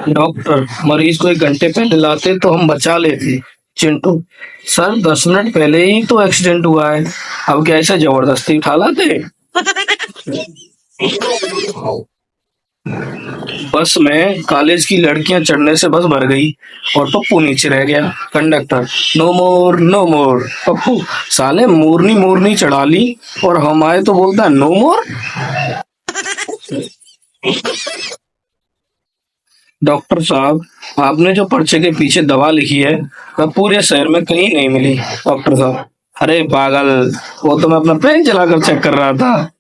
Doctor, मरीज को 1 घंटे पहले लाते तो हम बचा लेते। चिंटू, सर 10 मिनट पहले ही तो एक्सीडेंट हुआ है, अब क्या ऐसे जबरदस्ती उठा लाते? बस में कॉलेज की लड़कियां चढ़ने से बस भर गई और पप्पू नीचे रह गया। कंडक्टर, नो मोर नो मोर। पप्पू, साले मोरनी मोरनी चढ़ा ली और हम आए तो बोलता है नो मोर। डॉक्टर साहब, आपने जो पर्चे के पीछे दवा लिखी है वह पूरे शहर में कहीं नहीं मिली। डॉक्टर साहब, अरे पागल, वो तो मैं अपना पेन चलाकर चेक कर रहा था।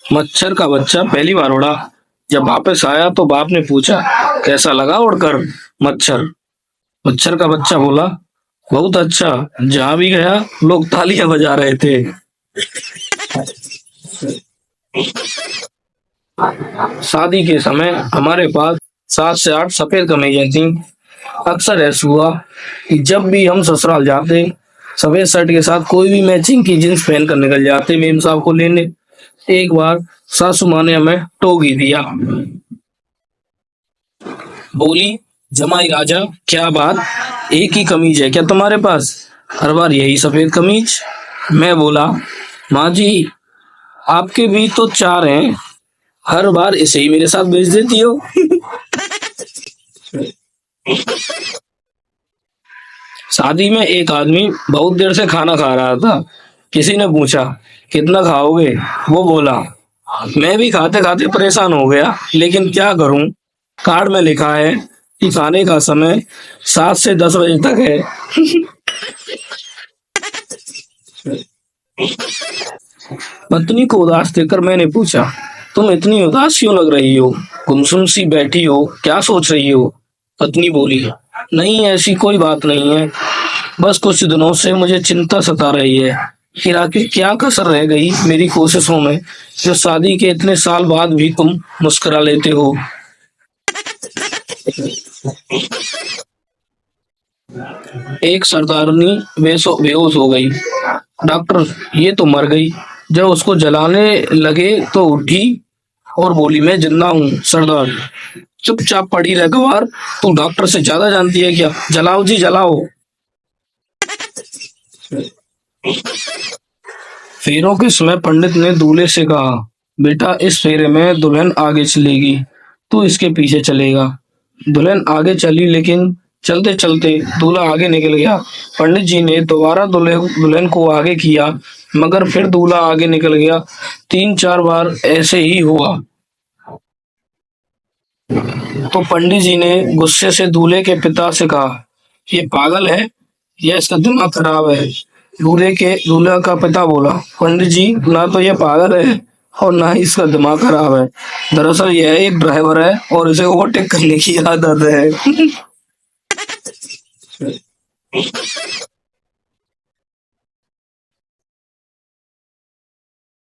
मच्छर का बच्चा पहली बार उड़ा। जब वापस आया तो बाप ने पूछा, कैसा लगा उड़कर? मच्छर मच्छर का बच्चा बोला, बहुत अच्छा, जहां भी गया लोग तालियां बजा रहे थे। शादी के समय हमारे पास 7 से 8 सफेद कमीजें थी। अक्सर ऐसा हुआ कि जब भी हम ससुराल जाते, सफेद शर्ट के साथ कोई भी मैचिंग की जींस पहन कर निकल जाते मेम साहब को लेने। एक बार सासू माँ ने हमें टोक ही दिया। बोली, जमाई राजा, क्या बात, एक ही कमीज है क्या तुम्हारे पास? हर बार यही सफेद कमीज। मैं बोला, माँ जी, आपके भी तो 4 हैं, हर बार इसे ही मेरे साथ भेज देती हो। शादी में एक आदमी बहुत देर से खाना खा रहा था। किसी ने पूछा, कितना खाओगे? वो बोला, मैं भी खाते खाते परेशान हो गया, लेकिन क्या करूं, कार्ड में लिखा है कि खाने का समय 7 से 10 बजे तक है। पत्नी को उदास देखकर मैंने पूछा, तुम इतनी उदास क्यों लग रही हो? गुमसुम सी बैठी हो, क्या सोच रही हो? पत्नी बोली, नहीं ऐसी कोई बात नहीं है, बस कुछ दिनों से मुझे चिंता सता रही है कि आखिर क्या कसर रह गई मेरी कोशिशों में, जो शादी के इतने साल बाद भी तुम मुस्कुरा लेते हो। एक सरदारनी बेहोश हो गई। डॉक्टर, ये तो मर गई। जब उसको जलाने लगे तो उठी और बोली, मैं जिंदा हूँ सरदार। चुपचाप पड़ी रह गवार, तू डॉक्टर से ज्यादा जानती है क्या? जलाओ जी जलाओ। फेरों के समय पंडित ने दूल्हे से कहा, बेटा इस फेरे में दुल्हन आगे चलेगी, तू इसके पीछे चलेगा। दुल्हन आगे चली, लेकिन चलते चलते दूल्हा आगे निकल गया। पंडित जी ने दोबारा दुल्हन को आगे किया, मगर फिर दूल्हा आगे निकल गया। 3-4 बार ऐसे ही हुआ तो पंडित जी ने गुस्से से दूल्हे के पिता से कहा, ये पागल है या इसका दिमाग खराब है? दूल्हे का पिता बोला, पंडित जी, ना तो ये पागल है और ना ही इसका दिमाग खराब है, दरअसल यह एक ड्राइवर है और इसे ओवरटेक करने की आदत है।